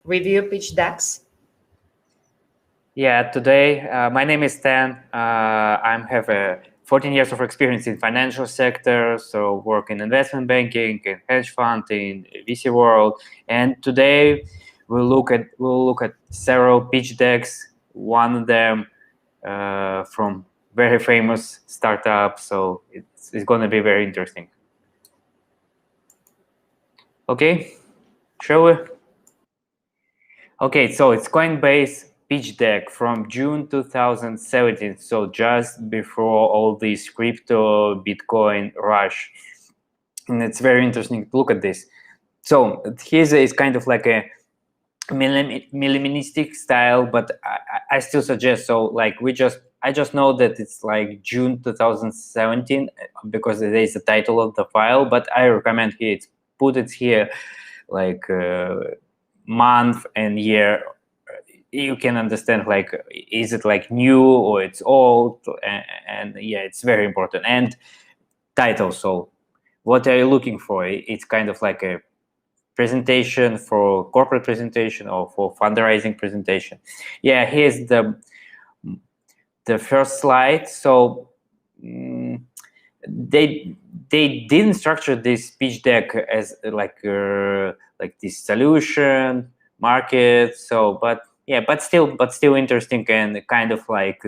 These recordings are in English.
review pitch decks? Yeah, today my name is Stan. I have 14 years of experience in financial sector, so work in investment banking, in hedge fund, in VC world. And today we'll look at several pitch decks. One of them from very famous startup, so it's going to be very interesting. Okay, shall we? Okay, so it's Coinbase pitch deck from June 2017, so just before all this crypto Bitcoin rush. And it's very interesting to look at this. So here's is kind of like a minimalistic style, but I still suggest, so like I just know that it's like June 2017 because there is the title of the file, but I recommend here put it here like month and year. You can understand like is it like new or it's old, and yeah, it's very important. And title, so what are you looking for? It's kind of like a presentation for corporate presentation or for fundraising presentation. Yeah, here's the first slide. So they didn't structure this pitch deck as like this solution market. So but yeah, but still interesting, and kind of like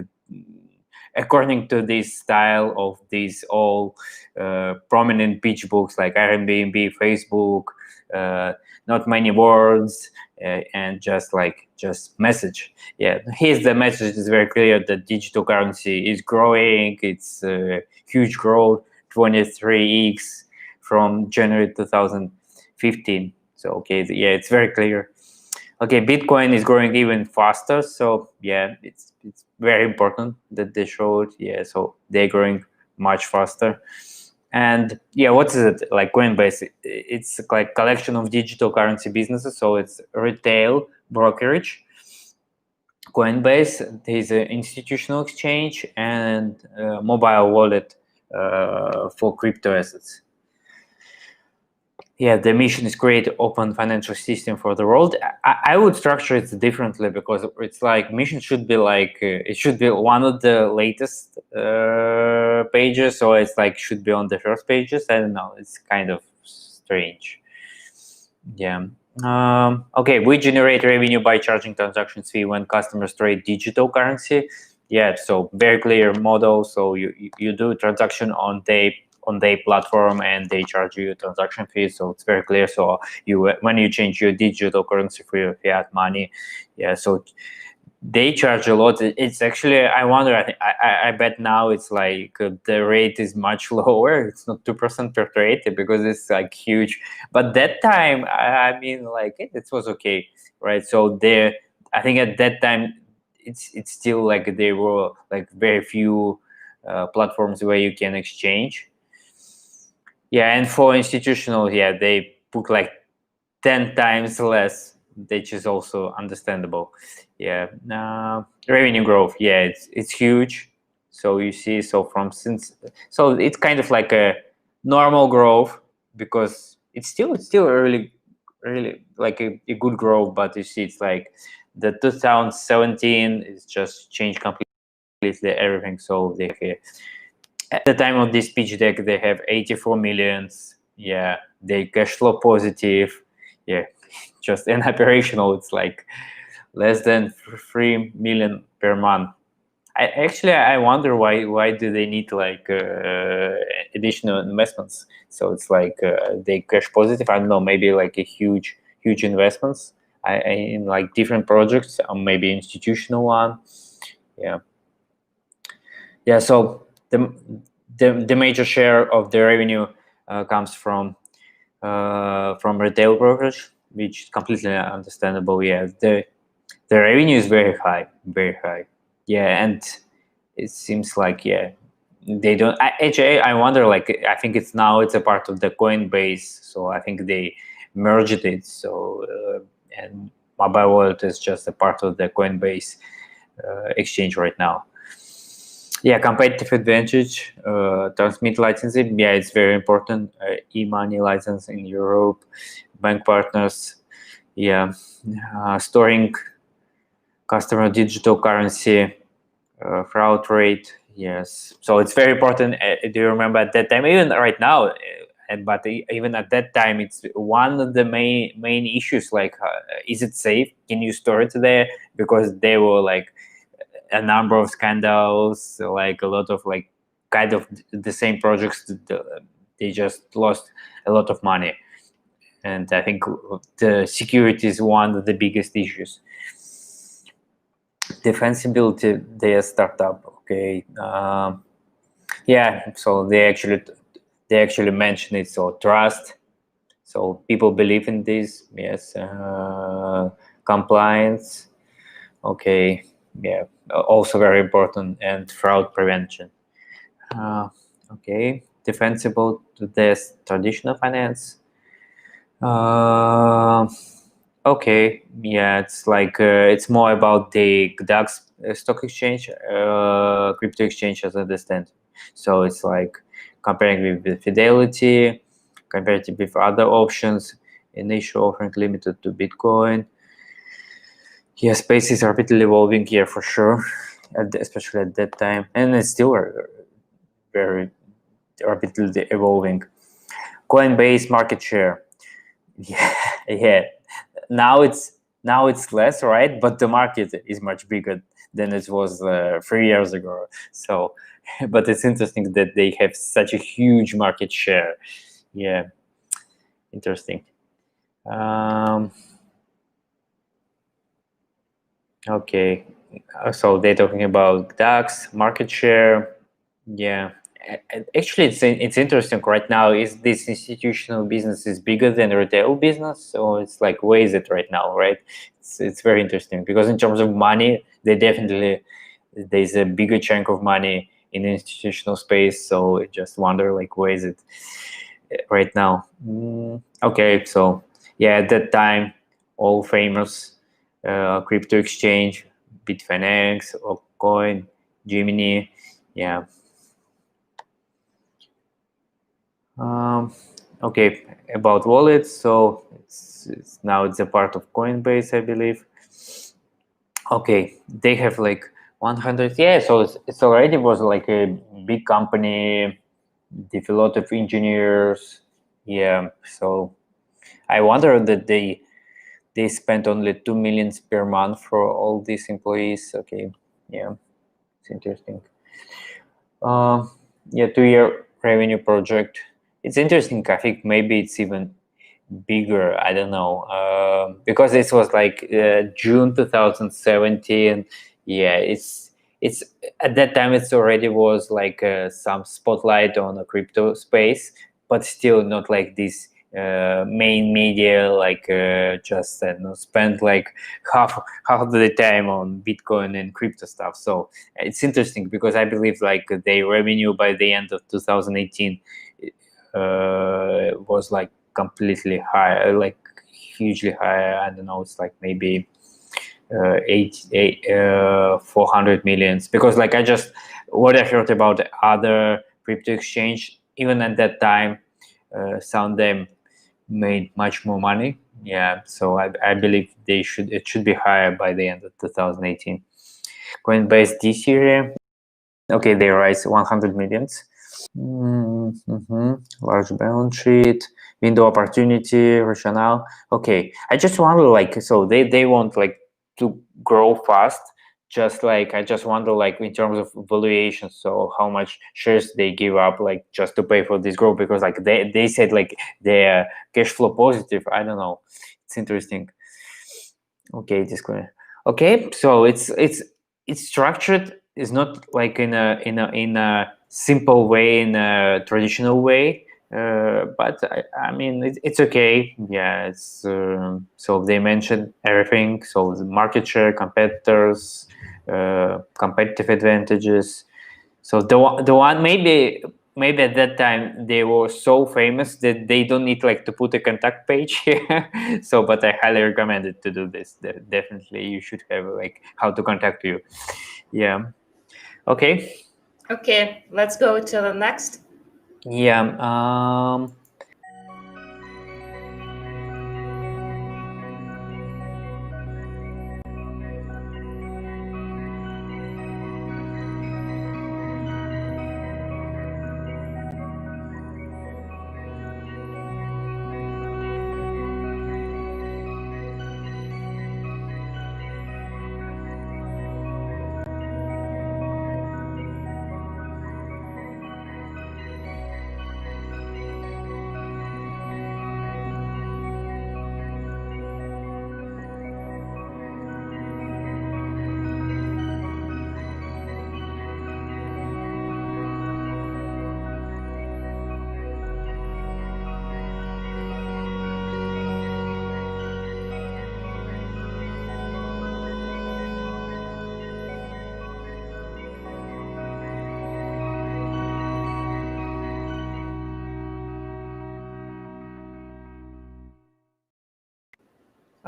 according to this style of these all prominent pitch books like Airbnb, Facebook, not many words, and just message. Yeah, here's the message. Is very clear that digital currency is growing. It's huge growth, 23x from January 2015. So okay, yeah, it's very clear. Okay, Bitcoin is growing even faster. So yeah, it's very important that they showed. Yeah, so they're growing much faster. And yeah, what is it like? Coinbase, it's like collection of digital currency businesses. So it's retail brokerage. Coinbase is an institutional exchange and mobile wallet for crypto assets. Yeah, the mission is create open financial system for the world. I would structure it differently, because it's like mission should be like it should be one of the latest pages, so it's like should be on the first pages. I don't know, it's kind of strange. Yeah. Okay, we generate revenue by charging transaction fee when customers trade digital currency. Yeah, so very clear model. So you do transaction on their platform and they charge you a transaction fee. So it's very clear. So when you change your digital currency for your fiat money, yeah, so they charge a lot. It's actually, I wonder, I bet now it's like the rate is much lower. It's not 2% per trade because it's like huge. But that time, I mean, like it was okay, right? So I think at that time, it's still like there were like very few platforms where you can exchange. Yeah, and for institutional, yeah, they put like 10 times less, which is also understandable. Yeah, revenue growth, yeah, it's huge. So you see, so it's kind of like a normal growth, because it's still really like a good growth. But you see, it's like the 2017 is just changed completely everything. So at the time of this pitch deck, they have 84 millions. Yeah, they cash flow positive. Yeah, just an operational, it's like less than 3 million per month. I wonder why do they need like additional investments? So it's like they cash positive. I don't know, maybe like a huge investments in like different projects, or maybe institutional one. Yeah. So the major share of the revenue comes from retail brokerage, which is completely understandable. Yeah, the revenue is very high. Yeah, and it seems like, yeah, they don't. Actually, I wonder, like, I think it's a part of the Coinbase, so I think they merged it. So and mobile wallet is just a part of the Coinbase exchange right now. Yeah, competitive advantage, transmit licensing. Yeah, it's very important. E-money license in Europe, bank partners. Yeah, storing customer digital currency, fraud rate. Yes, so it's very important. Do you remember at that time, even right now, but even at that time, it's one of the main issues. Like, is it safe? Can you store it there? Because there were like a number of scandals, like a lot of like kind of the same projects. They just lost a lot of money, and I think the security is one of the biggest issues. Defensibility, their startup. Okay. Yeah, so they actually mention it. So trust, so people believe in this. Yes. Compliance, okay. Yeah, also very important. And fraud prevention. Okay, defensible to this traditional finance. Okay, yeah, it's like it's more about the DAX stock exchange, crypto exchange, as I understand. So it's like comparing with Fidelity, comparative with other options, initial offering limited to Bitcoin. Yeah, space is rapidly evolving here for sure, especially at that time, and it's still very rapidly evolving. Coinbase market share. Yeah, yeah. Now it's less, right? But the market is much bigger than it was 3 years ago. So, but it's interesting that they have such a huge market share. Yeah, interesting. Okay, so they're talking about DAX market share. Yeah, actually, it's interesting right now. Is this institutional business is bigger than retail business? So it's like, where is it right now, right? It's very interesting because in terms of money, there's a bigger chunk of money in the institutional space. So I just wonder, like, where is it right now? Okay, so yeah, at that time, all famous crypto exchange, Bitfinex, Coin, Gemini, yeah. Okay, about wallets. So it's now it's a part of Coinbase, I believe. Okay, they have like 100. Yeah, so it's already was like a big company, with a lot of engineers. Yeah, so I wonder that they spent only 2 millions per month for all these employees. Okay, yeah, it's interesting. Yeah, 2-year revenue project. It's interesting. I think maybe it's even bigger. I don't know, because this was like June 2017. Yeah, it's at that time it's already was like some spotlight on the crypto space, but still not like this main media, like just spend like half of the time on Bitcoin and crypto stuff. So it's interesting because I believe like their revenue by the end of 2018 was like completely high, like hugely high. I don't know, it's like maybe 400 millions, because like I just what I heard about other crypto exchange, even at that time, some of them made much more money. Yeah, so I believe it should be higher by the end of 2018. Coinbase this year, okay, they raised 100 millions. Large balance sheet, window opportunity, rationale. Okay, I just wonder, like, so they want like to grow fast. Just like I just wonder, like in terms of valuation, so how much shares they give up, like just to pay for this growth, because like they said like they're cash flow positive. I don't know. It's interesting. Okay, disclaimer. Okay, so it's structured. It's not like in a simple way, in a traditional way. But I mean, it's okay. Yeah, it's so they mentioned everything. So the market share, competitors, competitive advantages. So the one maybe at that time they were so famous that they don't need like to put a contact page here. So, but I highly recommend it to do this. Definitely, you should have like how to contact you. Yeah. Okay. Okay, let's go to the next. Yeah.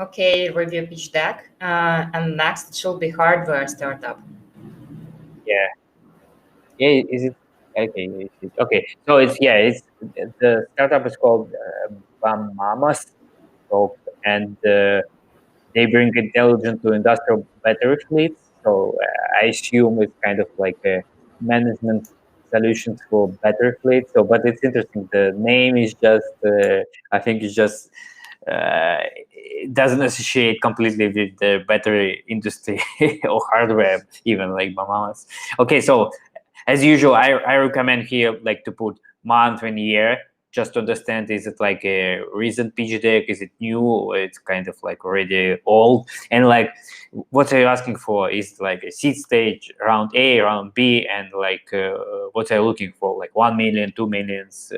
Okay, review pitch deck. And next it should be hardware startup. Yeah. Is it okay? Okay, so it's the startup is called Bomamas, so and they bring intelligent to industrial battery fleets. So I assume it's kind of like a management solutions for battery fleets. So, but it's interesting. The name is just, I think it's just, it doesn't associate completely with the battery industry or hardware, even like Bomamas. Okay, so as usual, I recommend here like to put month and year just to understand, is it like a recent pitch deck, is it new, or it's kind of like already old, and like what are you asking for, is like a seed stage, round A, round B, and like what are you looking for, like 1 million, 2 millions,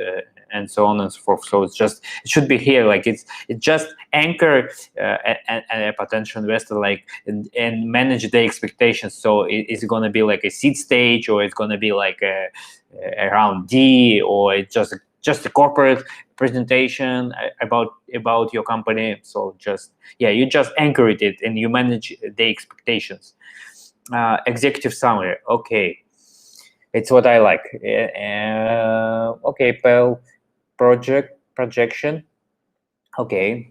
and so on and so forth. So it's just, it should be here, like it just anchor a potential investor, like and manage the expectations. So is it going to be like a seed stage, or it's going to be like a round D, or it's just a corporate presentation about your company. So just, yeah, you just anchor it and you manage the expectations. Executive summary, okay, it's what I like. Okay, project projection. Okay,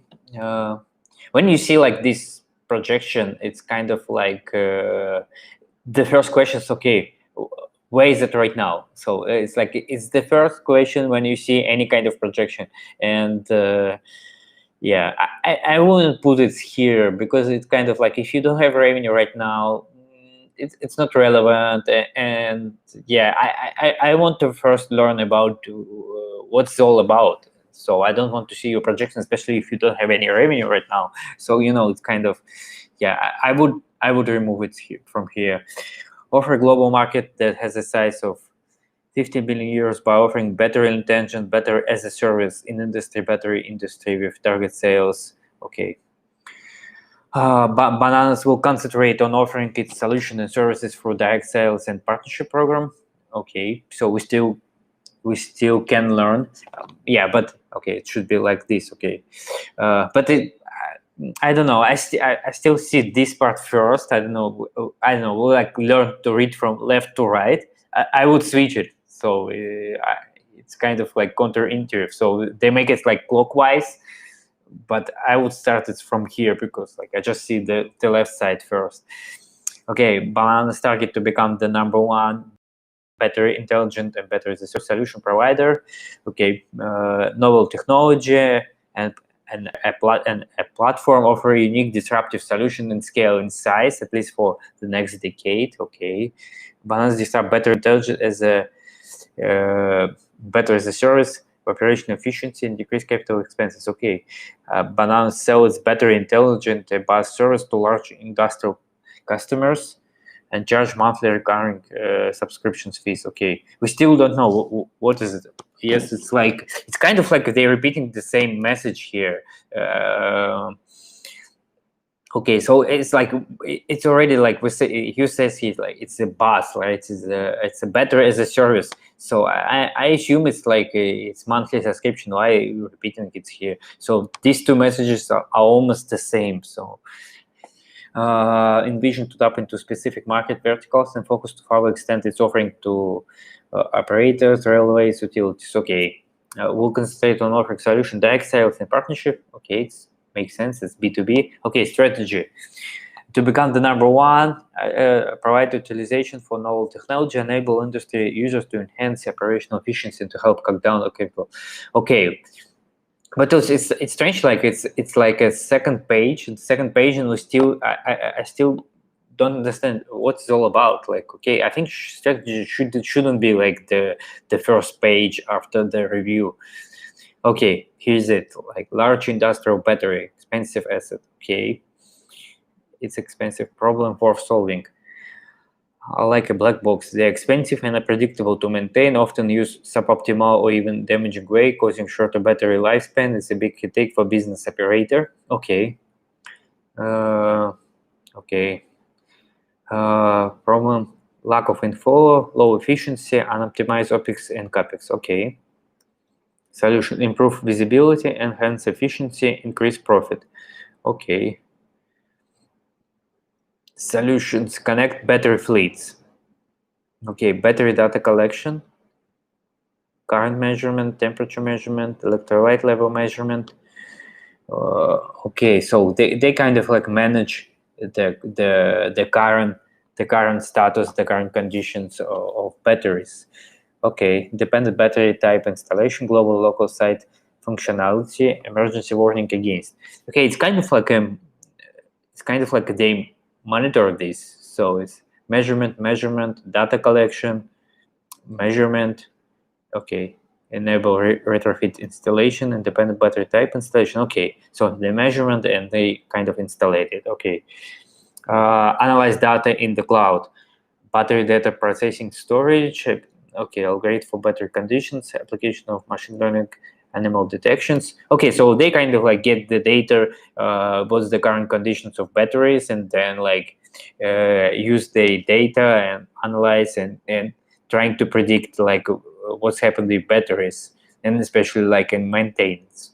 when you see like this projection, it's kind of like the first question is, okay, where is it right now? So it's like, it's the first question when you see any kind of projection. And yeah, I wouldn't put it here, because it's kind of like, if you don't have revenue right now, it's not relevant. And yeah, I want to first learn about what's it all about. So I don't want to see your projection, especially if you don't have any revenue right now. So, you know, it's kind of, yeah, I would remove it from here. Offer a global market that has a size of 50 billion euros by offering better intention, better as a service in battery industry with target sales. Okay. Bananas will concentrate on offering its solution and services through direct sales and partnership program. Okay, so we still can learn. Yeah, but okay, it should be like this. Okay, but I don't know. I still see this part first. I don't know. We'll like learn to read from left to right. I would switch it. So it's kind of like counterintuitive. So they make it like clockwise, but I would start it from here, because like I just see the left side first. Okay, Banana's target to become the #1 better intelligent and better as a solution provider. Okay, novel technology and a platform offer a unique disruptive solution and scale in size, at least for the next decade. Okay, Bananas disrupt better intelligent as a better as a service, operational efficiency, and decrease capital expenses. Okay, Bananas sells better intelligent BaaS service to large industrial customers and charge monthly recurring subscriptions fees. Okay, we still don't know what is it. Yes, it's like, it's kind of like they're repeating the same message here. Okay, so it's like, it's already like, we say, Hugh says he's like, it's a BaaS, right? It's a better as a service. So I assume it's like it's monthly subscription. Why are you repeating it here? So these two messages are almost the same. So envision to tap into specific market verticals and focus to further extend its offering to operators, railways, utilities. Okay, we'll concentrate on offering solution direct sales and partnership. Okay, it makes sense. It's B2B. Okay, strategy to become the #1 provide utilization for novel technology, enable industry users to enhance operational efficiency and to help cut down on capital. Okay. But it's strange, like it's like a second page, and we still I still don't understand what it's all about. Like, okay, I think strategy shouldn't be like the first page after the review. Okay, here's it, like large industrial battery, expensive asset. Okay, it's expensive, problem worth solving. I like a black box. They're expensive and unpredictable to maintain, often used suboptimal or even damaging way, causing shorter battery lifespan. It's a big headache for business operator. Okay. Okay. Problem, lack of info, low efficiency, unoptimized OPEX and CAPEX. Okay. Solution, improve visibility, enhance efficiency, increase profit. Okay. Solutions connect battery fleets. Okay, battery data collection, current measurement, temperature measurement, electrolyte level measurement. Okay, so they kind of like manage the current status, the current conditions of batteries. Okay, dependent battery type installation, global local site functionality, emergency warning against. Okay, it's kind of like they monitor this. So it's measurement, data collection, measurement. Okay, enable retrofit installation, independent battery type installation. Okay, so the measurement and they kind of install it. Okay, analyze data in the cloud, battery data processing storage. Okay, algorithm for battery conditions, application of machine learning, animal detections. Okay, so they kind of like get the data, what's the current conditions of batteries, and then like use the data and analyze and trying to predict like what's happened with batteries, and especially like in maintenance.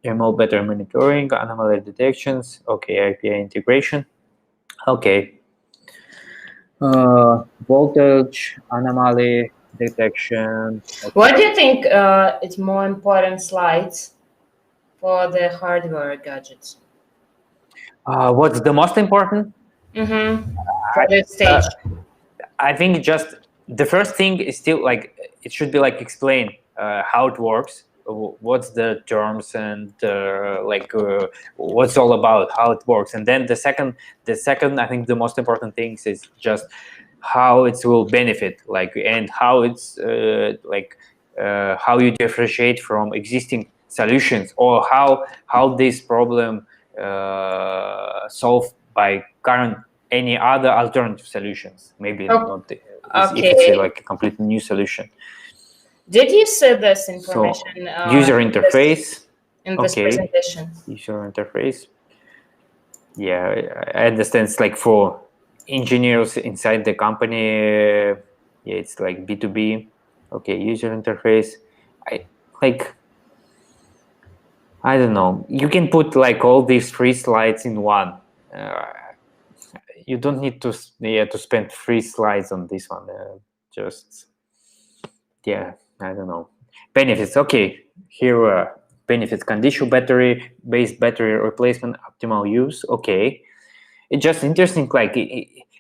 ML battery monitoring, anomaly detections. Okay, API integration. Okay. Voltage anomaly detection. What do you think is more important slides for the hardware gadgets? What's the most important? For this stage. I think just the first thing is still like it should be like explain how it works, what's the terms, and what's all about, how it works. And then the second, I think the most important things is just how it will benefit, like, and how it's how you differentiate from existing solutions, or how this problem solved by current any other alternative solutions. Maybe not if it's like a completely new solution. Did you see this information? So user interface in this presentation. User interface. Yeah, I understand. It's like for engineers inside the company. Yeah, it's like B2B. Okay, user interface. I don't know. You can put like all these 3 slides in one. You don't need to spend 3 slides on this one. Just I don't know. Benefits. Okay, here are benefits: conditional battery based battery replacement, optimal use. Okay, it's just interesting. Like,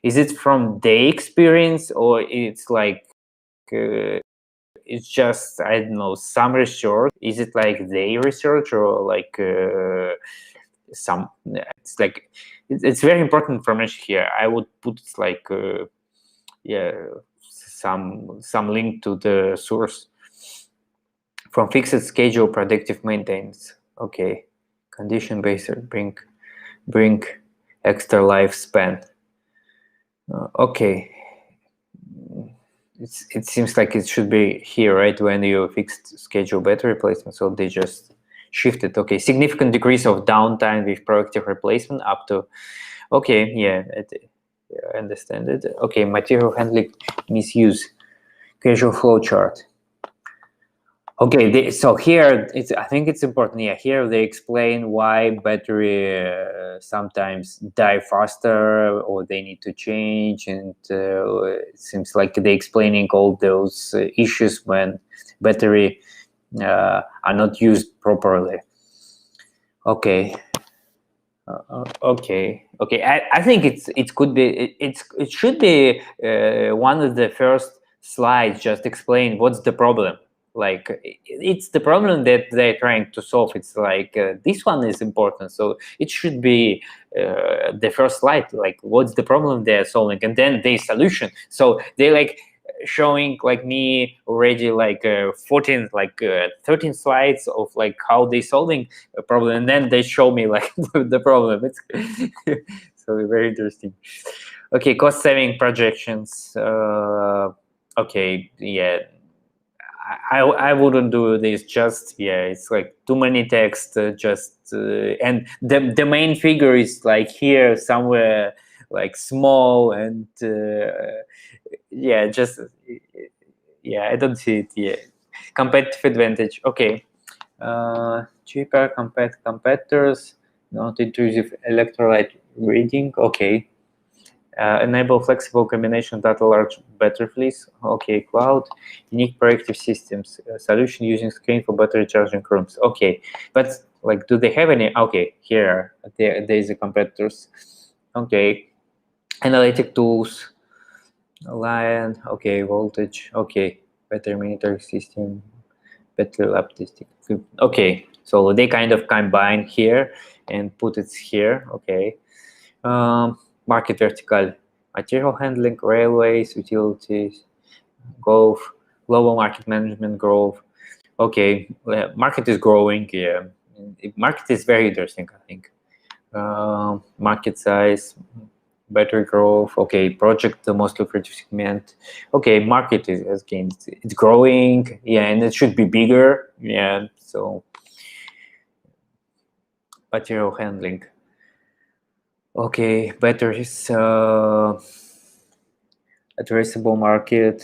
is it from their experience, or it's like it's just, I don't know, some research? Is it like they research, or like some? It's like it's very important information here. I would put like some link to the source. From fixed schedule, predictive maintenance. Okay, condition based bring extra lifespan. Okay, it seems like it should be here, right? When you fixed schedule battery replacement, so they just shifted. Okay, significant decrease of downtime with proactive replacement up to. Okay, yeah, I understand it. Okay, material handling misuse, casual flow chart. Okay, so here I think it's important. Yeah, here they explain why battery sometimes die faster, or they need to change, and it seems like they're explaining all those issues when battery are not used properly. Okay. Okay. I think it could be it should be one of the first slides. Just explain what's the problem. Like, it's the problem that they're trying to solve. It's like this one is important, so it should be the first slide. Like, what's the problem they're solving, and then the solution. So they like showing like me already like 14 like 13 slides of like how they solving a problem, and then they show me like the problem. It's so very interesting. Okay, cost saving projections. Okay, yeah, I wouldn't do this. Just it's like too many text. And the main figure is like here somewhere, like small, and I don't see it. Yeah, competitive advantage. Okay, cheaper competitors. Not intrusive electrolyte reading. Okay. Enable flexible combination data large battery fleece. Okay. Cloud. Unique proactive systems. Solution using screen for battery charging rooms. Okay. But like, do they have any? Okay. Here, there's the competitors. Okay. Analytic tools. Lion. Okay. Voltage. Okay. Battery monitoring system. Battery lab testing. Okay. So they kind of combine here and put it here. Okay. Market vertical, material handling, railways, utilities, growth, global market management growth. Okay, market is growing. Yeah, market is very interesting, I think. Market size, better growth. Okay, project, the most lucrative segment. Okay, market is again, it's growing. Yeah, and it should be bigger. Yeah, so material handling. Okay, batteries, addressable market.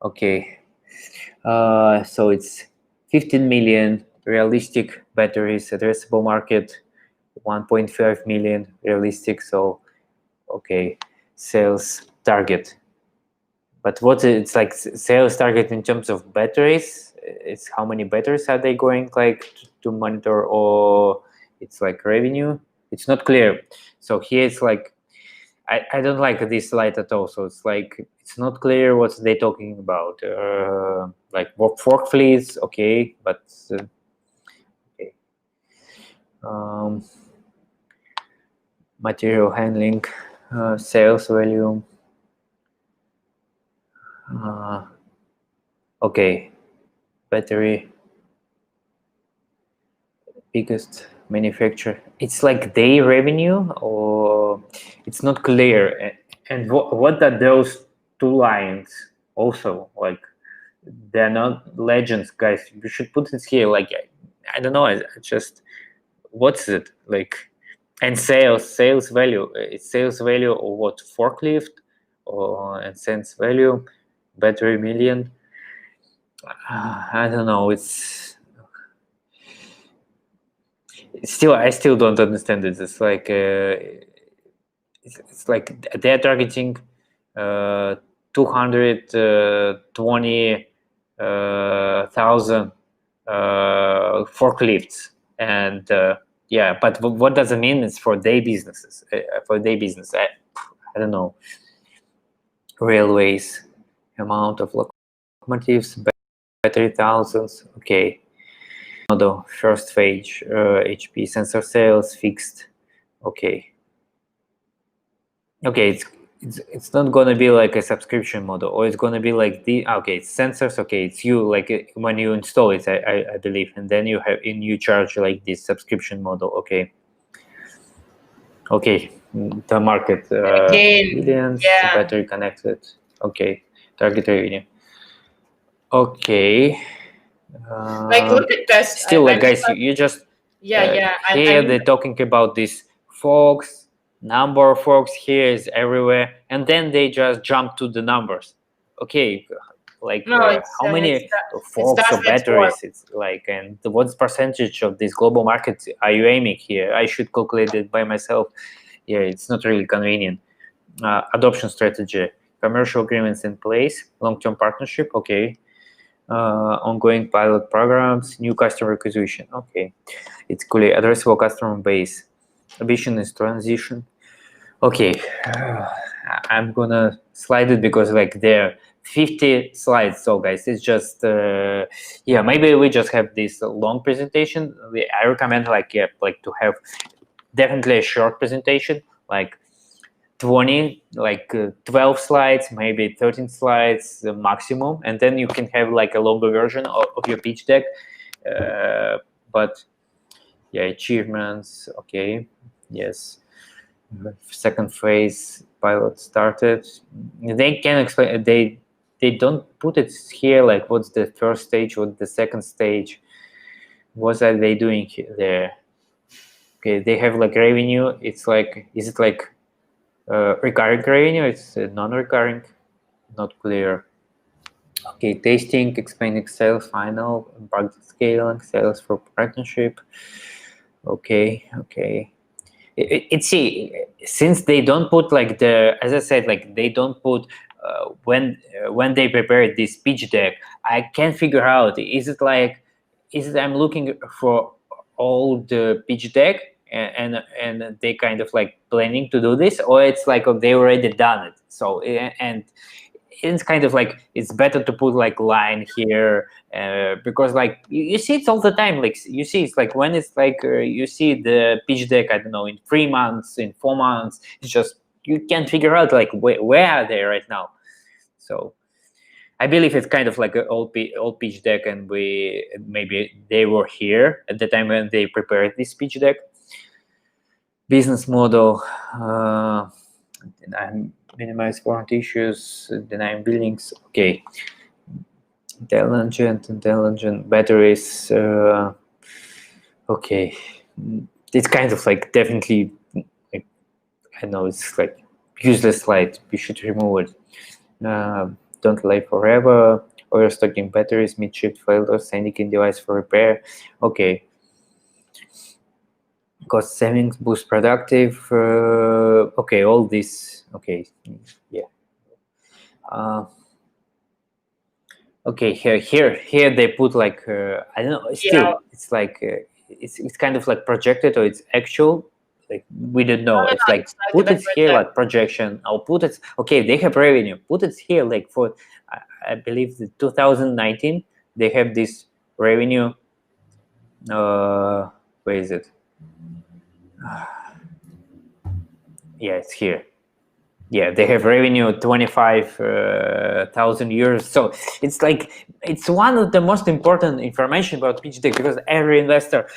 Okay, so it's 15 million realistic batteries, addressable market 1.5 million realistic. So okay, sales target. But what it's like sales target in terms of batteries? It's how many batteries are they going like to monitor, or it's like revenue? It's not clear. So here it's like I don't like this slide at all. So it's like it's not clear what they're talking about. Like fork fleets, okay, but okay. Material handling, sales volume. Okay, battery, biggest manufacturer. It's like their revenue, or it's not clear. And what are those two lines? Also, like they're not legends, guys. You should put it here. Like I don't know. I just what's it like? And sales value. It's sales value or what? Forklift or and cents value, battery million. I don't know. I still don't understand it. It's like it's like they're targeting 220,000 forklifts, and yeah, but what does it mean? It's for their businesses, for their business. I don't know. Railways, amount of locomotives, battery thousands. Okay. Model first phase, HP sensor sales fixed. Okay. Okay, it's not gonna be like a subscription model, or it's gonna be like okay, it's sensors. Okay, it's you like when you install it, I believe, and then you charge like this subscription model. Okay. Okay, the market Again, millions, yeah. battery connected. Okay, target revenue. Okay. Like look at this. Still, like guys, you just yeah. here they're talking about these forks, number of forks here is everywhere, and then they just jump to the numbers. Okay, like No, how many forks or that's batteries? It's like, and what's percentage of this global market are you aiming here? I should calculate it by myself. Yeah, it's not really convenient. Adoption strategy, commercial agreements in place, long-term partnership. Okay. Ongoing pilot programs, new customer acquisition. Okay, it's clearly addressable customer base. Ambition is transition. Okay, I'm gonna slide it because like there are 50 slides. So guys, it's just yeah, maybe we just have this long presentation. I recommend like to have definitely a short presentation, like 20 like 12 slides, maybe 13 slides maximum, and then you can have like a longer version of your pitch deck. But yeah, achievements. Okay, yes, second phase pilot started. They can explain, they don't put it here like what's the first stage, what's the second stage, what are they doing there. Okay, they have like revenue. It's like, is it like recurring revenue? It's non-recurring, not clear. Okay, tasting, expanding sales, final, budget scaling, sales for partnership. Okay. See, since they don't put like as I said, like they don't put when they prepare this pitch deck, I can't figure out, is it I'm looking for all the pitch deck, and they kind of like planning to do this, or it's like, oh, they already done it. So and it's kind of like, it's better to put like line here, because like you see it all the time. Like you see, it's like when it's like you see the pitch deck, I don't know, in 3 months, in 4 months, it's just, you can't figure out like where are they right now. So I believe it's kind of like an old pitch deck, and maybe they were here at the time when they prepared this pitch deck. Business model, I'm minimize warrant issues, denying billings. Okay. Intelligent batteries. Okay. It's kind of like definitely, like, I know it's like useless slide. We should remove it. Don't lay forever. Overstocking batteries, mid-shift failures, sending device for repair. Okay. Cost savings, boost productive. Okay, all this. Okay, yeah. Okay, here they put like I don't know. Still, Yeah. it's like it's kind of like projected, or it's actual. Like we don't know. No, It's like it's like put the it here project. like projection. I'll put it. Okay, they have revenue. Put it here like for I believe the 2019 they have this revenue. Where is it? Yeah, it's here. Yeah, they have revenue 25,000 euros. So it's like, it's one of the most important information about pitch deck, because every investor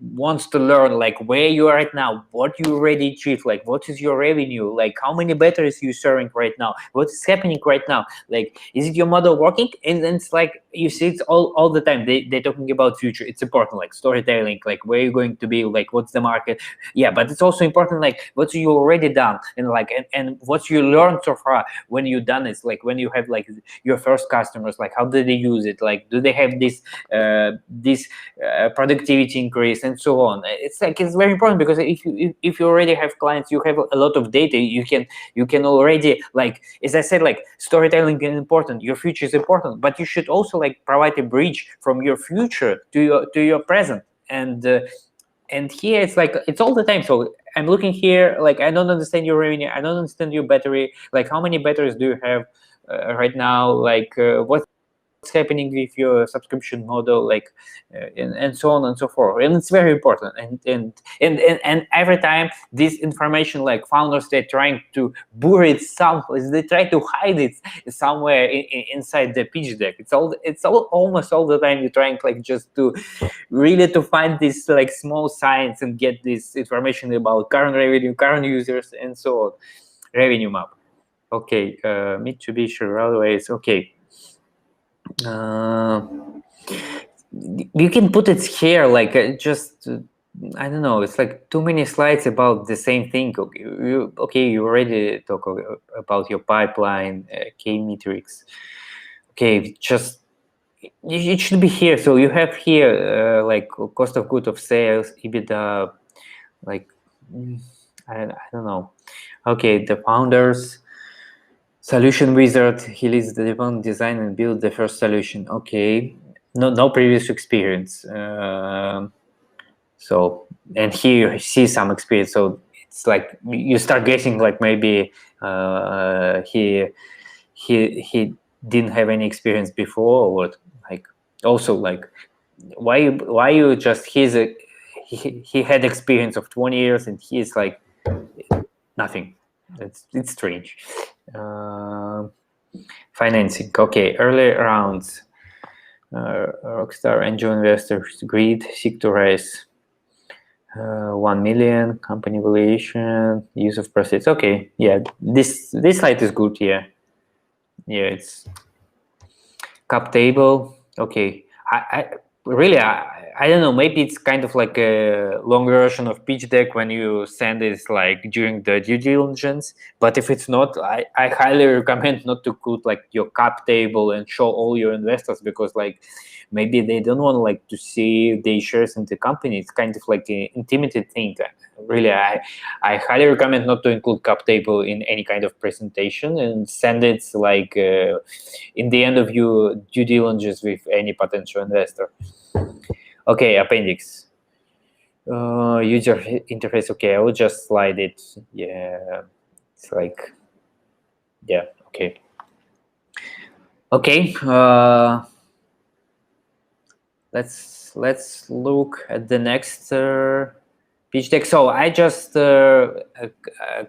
wants to learn like where you are right now, what you already achieved, like what is your revenue, like how many batteries you serving right now, what is happening right now, like is it your model working? And then it's like you see it's all the time. They're talking about future. It's important, like storytelling, like where you're going to be, like what's the market. Yeah, but it's also important like what you already done, and like and what you learned so far when you done it, like when you have like your first customers, like how do they use it, like do they have this productivity increase, and so on. It's like, it's very important, because if you already have clients, you have a lot of data, you can already, like as I said, like storytelling is important, your future is important, but you should also like provide a bridge from your future to your present. And here it's like, it's all the time. So I'm looking here, like I don't understand your revenue, I don't understand your battery, like how many batteries do you have right now, like what's happening with your subscription model, like and so on and so forth. And it's very important. And every time this information, like founders, they're trying to bury it someplace, they try to hide it somewhere inside the pitch deck. It's almost all the time you're trying like just to really to find this like small signs and get this information about current revenue, current users, and so on. Revenue map. Okay, Mitsubishi Railways. Okay. You can put it here, like just I don't know. It's like too many slides about the same thing. Okay, you already talk about your pipeline, K metrics. Okay, just it should be here. So you have here like cost of goods of sales, EBITDA, like I don't know. Okay, the founders. Solution wizard, he leads the development, design, and build the first solution. Okay, no previous experience. So, and here you see some experience. So it's like you start guessing, like maybe he didn't have any experience before, or what? Like also like why you just he had experience of 20 years and he's like nothing. It's strange. Financing. Okay, early rounds. Rockstar angel investors greed, seek to raise 1 million. Company valuation, use of proceeds. Okay, yeah, this slide is good. Yeah, it's cap table. Okay, I really I don't know, maybe it's kind of like a long version of pitch deck when you send it like during the due diligence. But if it's not, I highly recommend not to put like your cap table and show all your investors, because like maybe they don't want like to see their shares in the company. It's kind of like an intimate thing. Really, I highly recommend not to include cap table in any kind of presentation, and send it like in the end of your due diligence with any potential investor. Okay, appendix. User interface. Okay, I will just slide it. Yeah, it's like, yeah. Okay. Okay. Let's look at the next pitch deck. So I just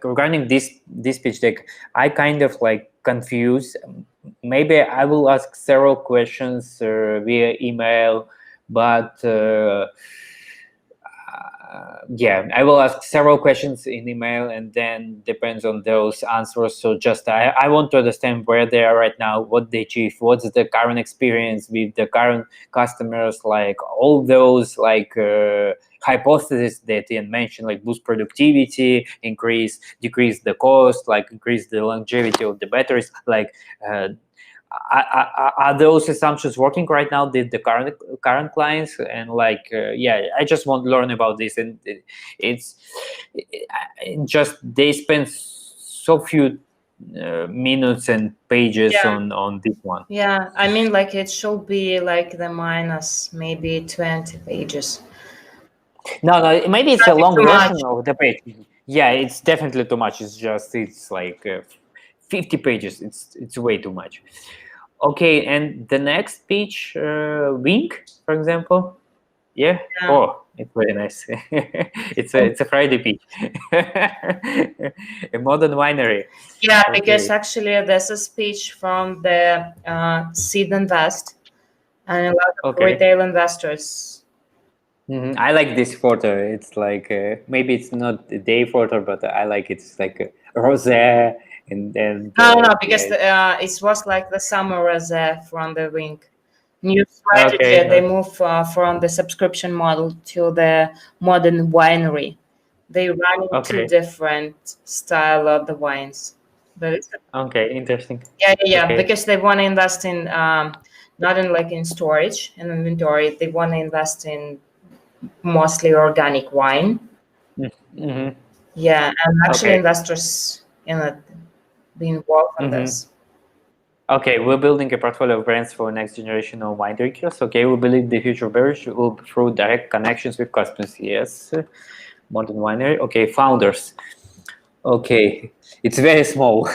regarding this pitch deck, I kind of like confused. Maybe I will ask several questions via email, but yeah, I will ask several questions in email, and then depends on those answers. So just I want to understand where they are right now, what they achieve, what's the current experience with the current customers, like all those like hypotheses that Ian mentioned, like boost productivity, decrease the cost, like increase the longevity of the batteries, like are those assumptions working right now with the current clients? And like yeah, I just want to learn about this. And it's just they spend so few minutes and pages on this one. Yeah, I mean, like it should be like the minus maybe 20 pages. No, maybe it's a long Too much. version of the page. Yeah, it's definitely too much. It's like 50 pages. It's way too much. Okay, and the next page, Winc, for example. Yeah. Yeah. Oh, it's very nice. it's a Friday page. A modern winery. Yeah, Okay. because actually there's a speech from the seed invest and a lot of retail investors. I like this photo. It's like maybe it's not a day photo, but I like it. It's like a rosé and No, because it was like the summer rosé from the Winc. New strategy, they move from the subscription model to the modern winery. They run two different style of the wines. But it's interesting. Yeah, because they want to invest in not in like in storage and inventory. They want to invest in mostly organic wine. Yeah, and actually investors be involved in this. Okay, we're building a portfolio of brands for next generation of wine drinkers. Okay, we believe the future of beverage will be through direct connections with customers. Yes, modern winery. Okay, founders. Okay, it's very small.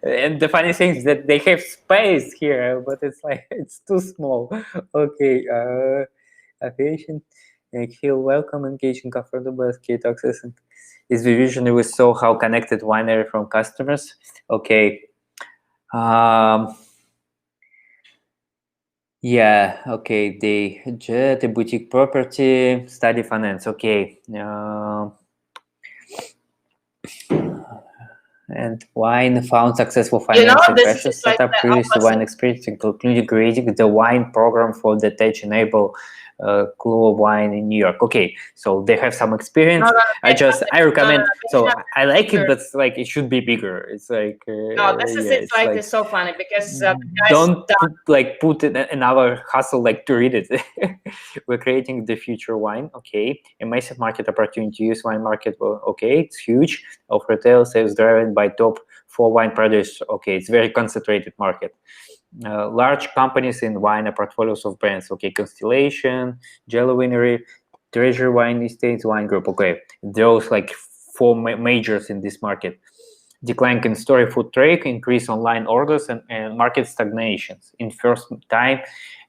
And the funny thing is that they have space here, but it's like it's too small. Okay, affiliation, feel welcome, engaging, comfortable, skate access, and is the vision we saw how connected winery from customers. Okay. Yeah, okay, the boutique property, study finance, okay. And wine found successful financing question setup, previous wine experience, including creating the wine program for the Tech Enable Club of Wine in New York. Okay, so they have some experience. I recommend. So I like it, but like it should be bigger. It's like it's like so funny because don't put another hustle like to read it. We're creating the future wine. Okay, a massive market opportunity. Use wine market. Well, okay, it's huge. Of retail sales driven by top 4 wine producers. Okay, it's very concentrated market. Large companies in wine portfolios of brands. Okay, Constellation, Jello Winery, Treasure Wine Estates, Wine Group. Okay, those like 4 majors in this market. Decline in store food trade, increase online orders, and market stagnations. In first time,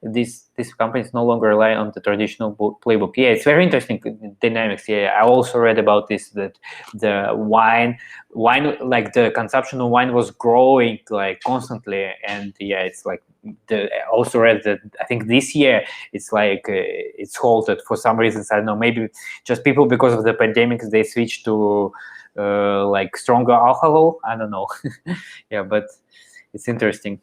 these companies no longer rely on the traditional playbook. Yeah, it's very interesting dynamics. Yeah, I also read about this, that the wine like the consumption of wine was growing like constantly, and yeah, it's like I also read that I think this year it's like it's halted for some reasons. I don't know, maybe just people because of the pandemic they switched to like stronger alcohol. I don't know. Yeah, but it's interesting.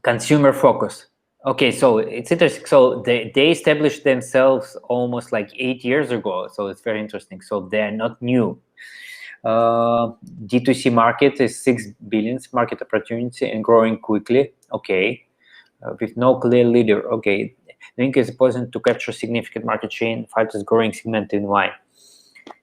Consumer focus. Okay, so it's interesting. So they established themselves almost like 8 years ago. So it's very interesting. So they're not new. D2C market is 6 billion market opportunity and growing quickly. Okay, with no clear leader. Okay, Winc is positioned to capture significant market share in fastest growing segment in wine.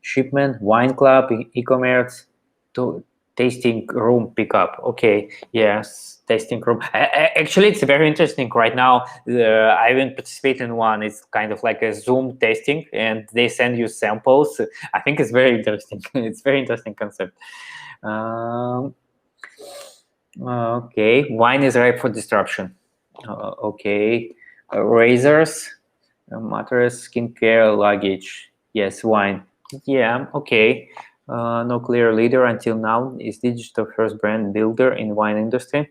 Shipment, wine club, e-commerce, to tasting room pickup. Okay, yes, tasting room. Actually, it's very interesting right now. I even participate in one. It's kind of like a Zoom tasting, and they send you samples. I think it's very interesting. It's very interesting concept. Okay, wine is ripe for disruption. Okay, razors, mattress, skincare, luggage. Yes, wine. Yeah, okay. No clear leader until now. Is digital first brand builder in wine industry.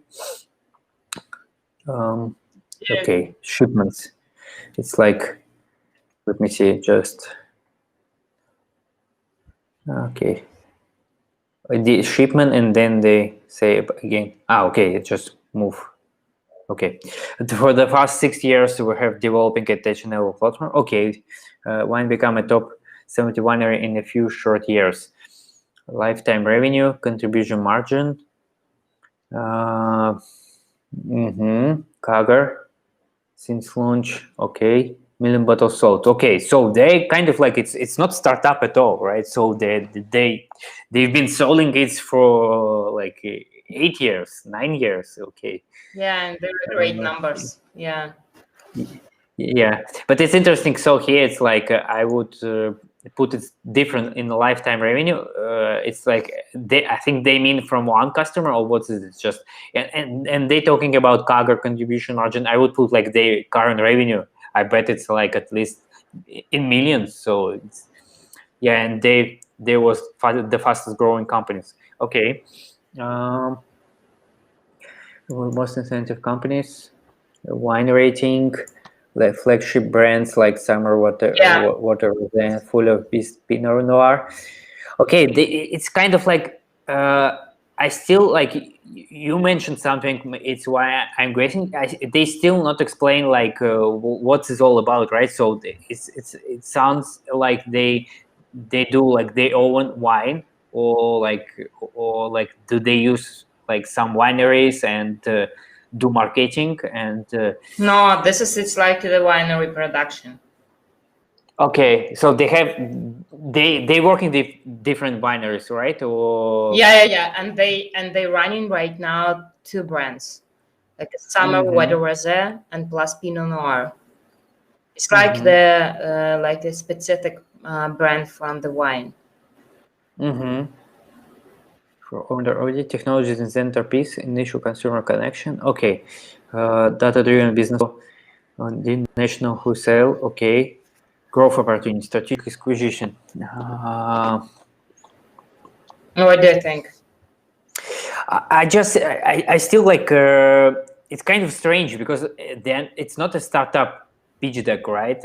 Okay, shipments. It's like, let me see, just okay. The shipment and then they say again. Okay, it just move. Okay, for the past 6 years we have developing a national platform. Okay, wine become a top 70 winery in a few short years. Lifetime revenue, contribution margin, CAGR since launch. Okay, million bottles sold. Okay, so they kind of like it's not startup at all, right? So they've been selling it for like 8 years, 9 years. Okay. Yeah, and they're great numbers. Yeah. Yeah, but it's interesting. So here it's like I would put it different in the lifetime revenue. It's like I think they mean from one customer, or what is it? Just and they talking about CAGR, contribution margin. I would put like their current revenue. I bet it's like at least in millions. So it's, yeah, and they was the fastest growing companies. Okay, most incentive companies, wine rating. Like flagship brands like Summer Water, Water full of Pinot Noir. Okay, it's kind of like I still like you mentioned something. It's why I'm guessing they still not explain like what it's all about, right? So it sounds like they do like their own wine, or like do they use like some wineries and do marketing and no, it's like the winery production. okay, so they work in the different wineries, right? Or yeah, and they running right now 2 brands, like a Summer Water Rosé and plus Pinot Noir. It's like the like a specific brand from the wine. For order technologies in centerpiece, initial consumer connection. Okay, data-driven business on the national wholesale. Okay, growth opportunity, strategic acquisition. What do you think? I still like it's kind of strange because then it's not a startup pitch deck, right?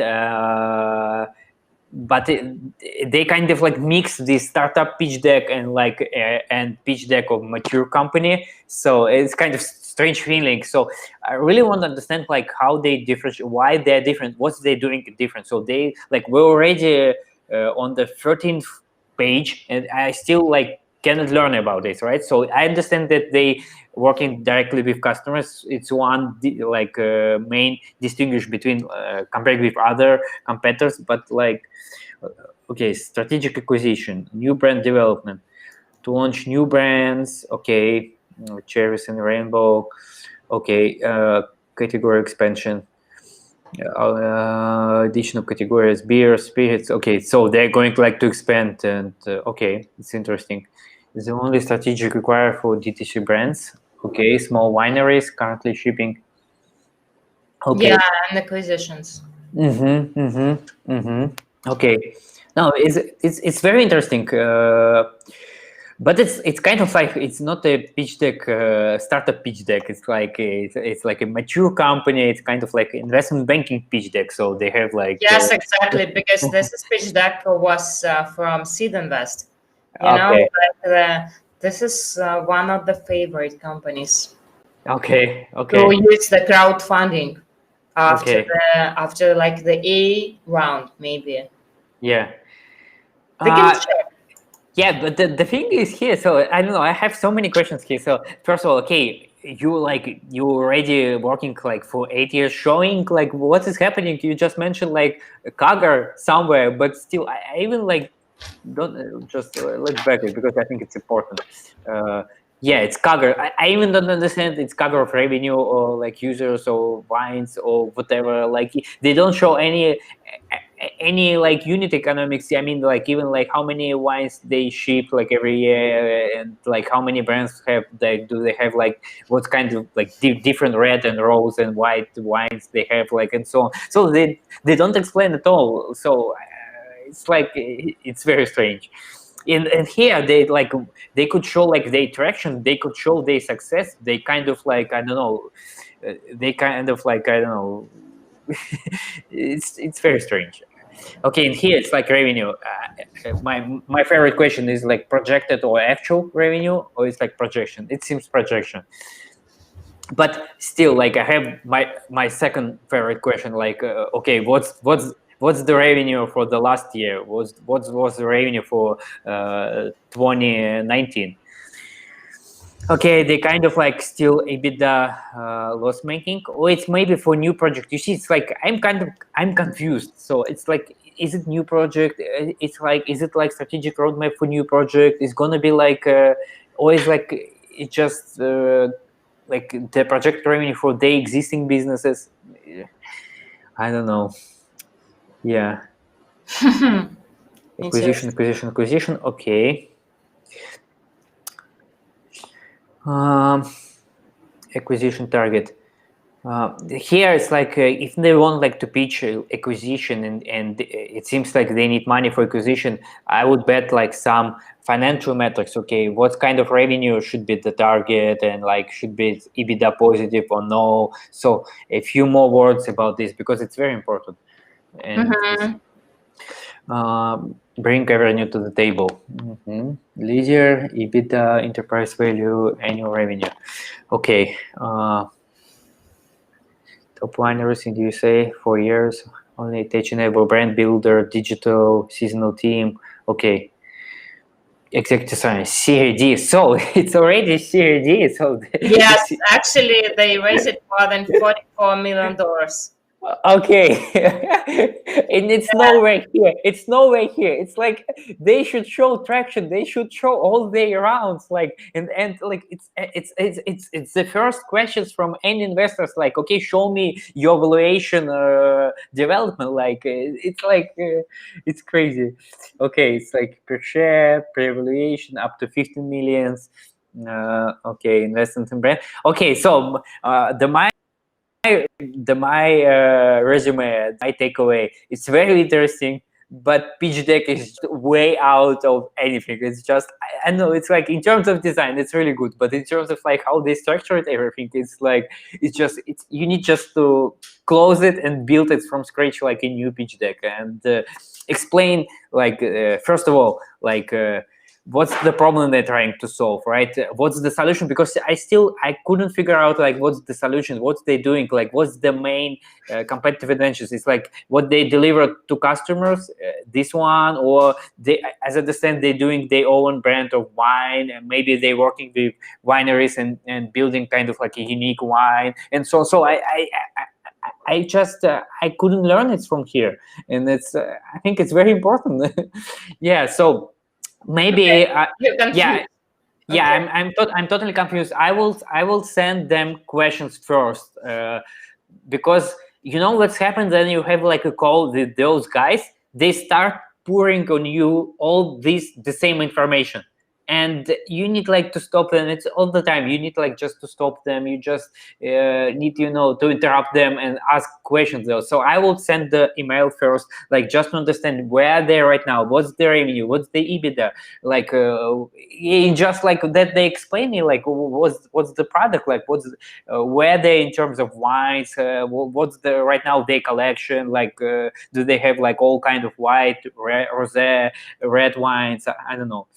But they kind of like mix the startup pitch deck and like and pitch deck of mature company. So it's kind of strange feeling. So I really want to understand like how they different, why they're different, what's they doing different. So they like we're already on the 13th page, and I still like cannot learn about this, right? So I understand that they working directly with customers. It's one like main distinguish between compared with other competitors, but like okay, strategic acquisition, new brand development, to launch new brands. Okay, cherries and rainbow. Okay, category expansion. Additional categories, beer, spirits. Okay, so they're going to like to expand, and okay, it's interesting. It's the only strategic required for DTC brands. Okay, small wineries currently shipping. Okay. Yeah, and acquisitions. Okay, no, it's very interesting. But it's kind of like it's not a pitch deck, startup pitch deck. It's like it's like a mature company. It's kind of like investment banking pitch deck. So they have like yes, exactly, because this pitch deck was from Seed Invest. You know, like this is one of the favorite companies. Okay. Who use the crowdfunding. after after like the A round, maybe. Yeah. They can check. Yeah, but the thing is here, so I don't know, I have so many questions here. So first of all, okay, you already working like for 8 years, showing like what is happening. You just mentioned like a Kaggle somewhere, but still, I even like don't just let's back it because I think it's important. Yeah, it's Kaggle. I even don't understand it's Kaggle of revenue or like users or wines or whatever. Like they don't show any like unit economics. I mean, like even like how many wines they ship like every year, and like how many brands have do they have, like what kind of like different red and rose and white wines they have, like, and so on. So they don't explain at all. So it's like it's very strange. And here they could show like their traction, they could show their success. They kind of like I don't know, they kind of like I don't know. It's very strange. Okay, and here it's like revenue. My favorite question is like projected or actual revenue, or it's like projection. It seems projection, but still, like I have my second favorite question. Like, okay, what's the revenue for the last year? What was the revenue for 2019? Okay, they kind of like still EBITDA loss making, or it's maybe for new project. You see, it's like I'm confused. So it's like, is it new project? It's like, is it like strategic roadmap for new project? It's gonna be like, or is like it just like the project revenue for the existing businesses? I don't know. Yeah. Acquisition. Okay. Acquisition target. Here it's like if they want like to pitch acquisition and it seems like they need money for acquisition, I would bet like some financial metrics. Okay, what kind of revenue should be the target, and like should be EBITDA positive or no. So a few more words about this because it's very important. And bring revenue to the table. Leader, EBITDA, enterprise value, annual revenue. Okay. Top wineries in the USA, 4 years, only tech-enable brand builder, digital, seasonal team. Okay. Executive science, CRD. So it's already CRD. So yes, actually, they raised it more than $44 million. Okay. And it's nowhere here. It's nowhere here. It's like they should show traction. They should show all their rounds. Like and like it's the first questions from any investors. Like, okay, show me your valuation development. Like it's like it's crazy. Okay, it's like per share, per valuation up to 15 millions. Okay, investment in brand. Okay, so my resume, my takeaway, it's very interesting, but pitch deck is way out of anything. It's just I know it's like in terms of design it's really good, but in terms of like how they structured everything, it's like it's you need just to close it and build it from scratch like a new pitch deck and explain like first of all like what's the problem they're trying to solve, right? What's the solution? Because I couldn't figure out like what's the solution, what they doing, like what's the main competitive advantages. It's like what they deliver to customers, this one, or they, as I understand, they're doing their own brand of wine, and maybe they're working with wineries and building kind of like a unique wine, and so I just I couldn't learn it from here, and it's I think it's very important. Yeah, so maybe yeah. Okay. I'm totally confused. I will send them questions first because you know what's happened. Then you have like a call with those guys. They start pouring on you all the same information, and you need like to stop them. It's all the time. You need like just to stop them. You just need to interrupt them and ask questions though. So I will send the email first, like just to understand where they're right now, what's the revenue, what's the EBITDA, like just like that they explain me like what's the product, like what's where they in terms of wines, what's the right now their collection, like do they have like all kind of white, rosé, red wines? I don't know.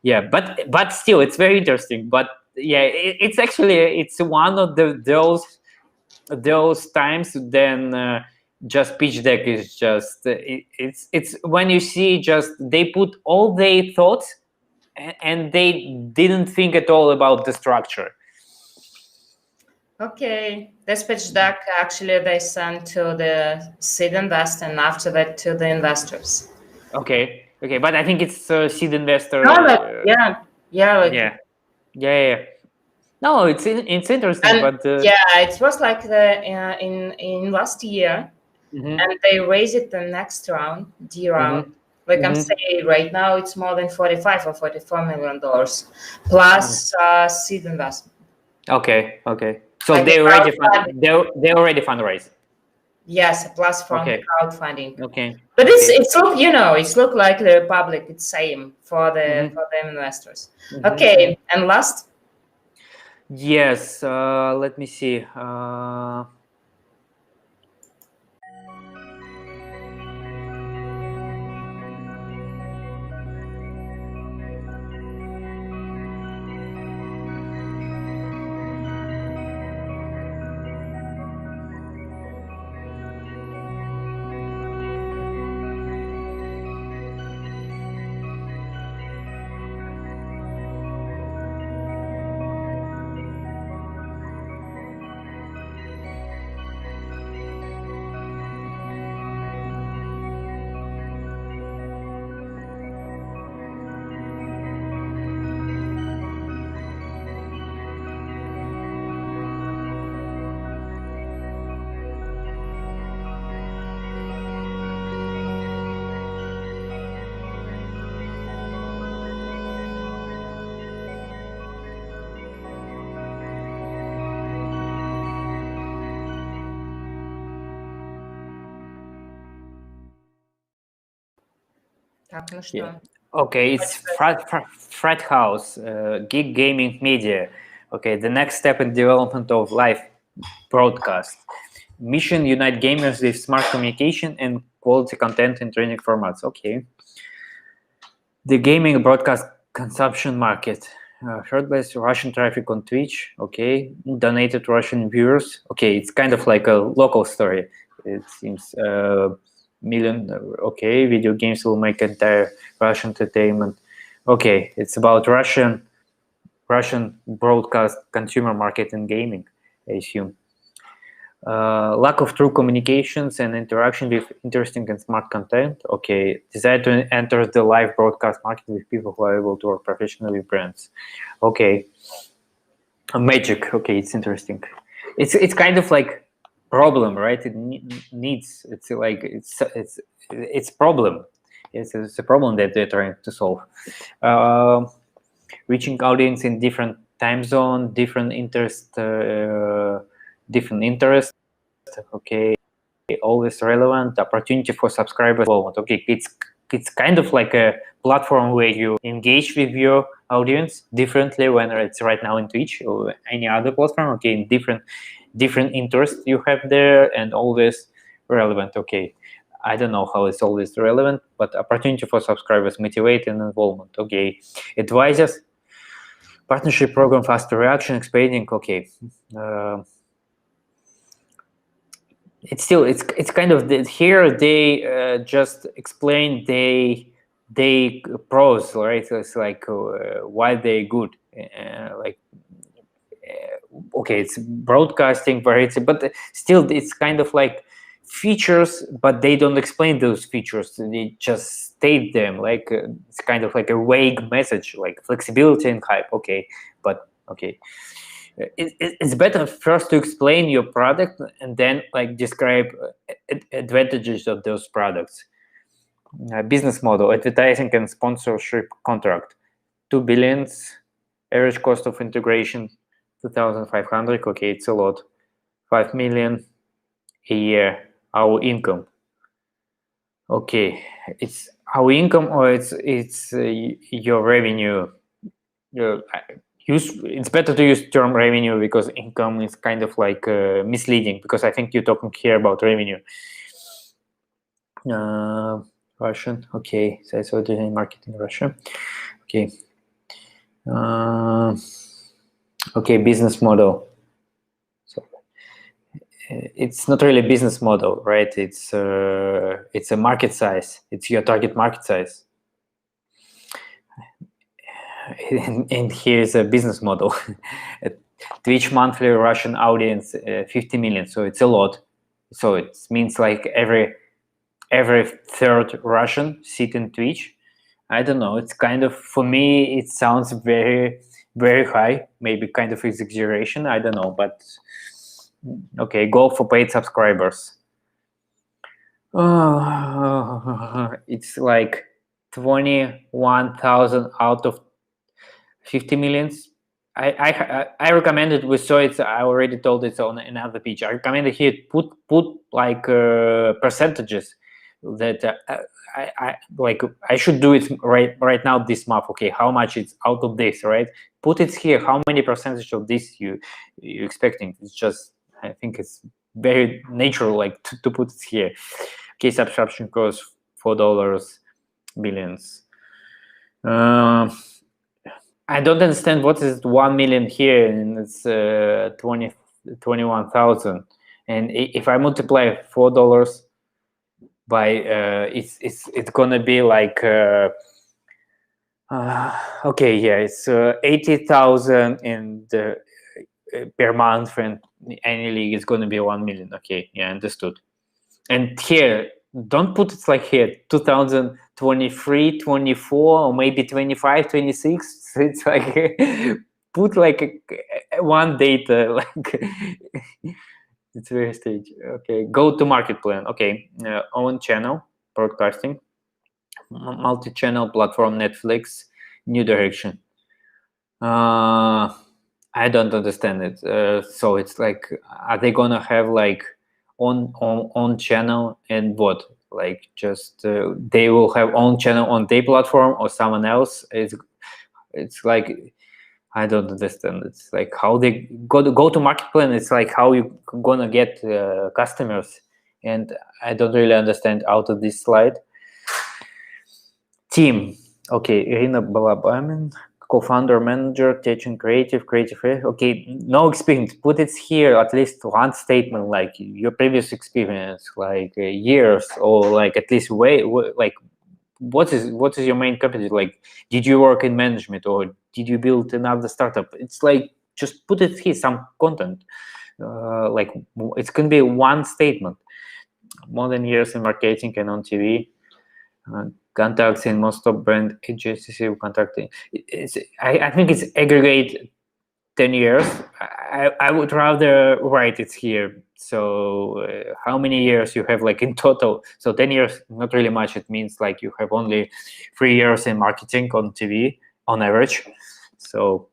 Yeah, but still it's very interesting. But yeah, it's actually it's one of those those times, then just pitch deck is just it's when you see just they put all their thoughts and they didn't think at all about the structure. Okay, this pitch deck actually they sent to the seed investor and after that to the investors. Okay, but I think it's seed investor. No, yeah. No, it's interesting, And but it was like the in last year, and they raised it the next round, D round. Like I'm saying, right now it's more than $45 or $44 million plus seed investment. Okay. So they already fundraised. Yes, plus from crowdfunding. Okay. But it's look like the Republic. It's same for the investors. Okay, and last. Yes. Let me see. Okay, it's Frat House, Geek Gaming Media. Okay, the next step in development of live broadcast. Mission: unite gamers with smart communication and quality content in training formats. Okay. The gaming broadcast consumption market. Heard by Russian traffic on Twitch. Okay. Donated Russian viewers. Okay, it's kind of like a local story. It seems million. Okay, video games will make entire Russian entertainment. Okay, it's about Russian broadcast consumer market in gaming, I assume. Lack of true communications and interaction with interesting and smart content. Okay, desire to enter the live broadcast market with people who are able to work professionally with brands. Okay, magic. Okay, it's interesting. It's kind of like problem, right? It needs. It's like it's problem. It's a problem that they're trying to solve. Reaching audience in different time zone, different interest. Okay, always relevant. Opportunity for subscribers. Okay, it's kind of like a platform where you engage with your audience differently, whether it's right now in Twitch or any other platform. Okay, different interests you have there, and always relevant. Okay, I don't know how it's always relevant, but opportunity for subscribers, motivate and involvement. Okay, advisors, partnership program, faster reaction, expanding. Okay. It's kind of here they just explain they pros, right? So it's like why they good, okay, it's broadcasting variety, but still it's kind of like features, but they don't explain those features. They just state them like it's kind of like a vague message, like flexibility and hype. Okay, but okay. It's better first to explain your product and then like describe advantages of those products. Business model: advertising and sponsorship contract, 2 billion, average cost of integration 2,500. Okay, it's a lot. 5 million a year. Our income. Okay, it's our income or it's your revenue. It's better to use term revenue because income is kind of like misleading, because I think you're talking here about revenue. Russian. Okay, so I saw doing marketing Russia. Okay. Okay, business model. So it's not really a business model, right? It's a market size. It's your target market size. And here's a business model. Twitch monthly Russian audience 50 million, so it's a lot. So it means like every third Russian sit in Twitch. I don't know, it's kind of, for me it sounds very high, maybe kind of exaggeration, I don't know, but okay, go for paid subscribers. It's like 21,000 out of 50 millions. I recommend it. We saw it. I already told it on another page. I recommend it here. Put like percentages that I should do it right now this month. Okay, how much it's out of this, right? Put it here. How many percentage of this you expecting? It's just, I think it's very natural, like to put it here. Okay, subscription cost $4 billions. I don't understand what is 1 million here, and it's 21,000. And if I multiply $4 by it's gonna be like okay, yeah, it's 80,000 and per month, and annually it's gonna be 1 million. Okay, yeah, understood. And here, don't put it like here 2023, 24, or maybe 25, 26. So it's like put like one data, like it's very strange. Okay, go to market plan. Okay, own channel, broadcasting, multi-channel platform, Netflix, new direction. I don't understand it. So it's like, are they gonna have like on channel and what? Like just they will have own channel on their platform or someone else? It's like, I don't understand. It's like how they go to market plan. It's like how you gonna get customers, and I don't really understand out of this slide. Team. Okay, Irina Balabamin, co-founder, manager, teaching creative. Okay, no experience. Put it here, at least one statement, like your previous experience, like years, or like at least like what is your main company? Like, did you work in management, or did you build another startup? It's like, just put it here, some content. Like it's gonna be one statement. More than years in marketing and on TV. Contacts in most of brand agencies contacting. I think it's aggregate 10 years. I would rather write it here. So how many years you have like in total? So 10 years, not really much. It means like you have only 3 years in marketing on TV on average. So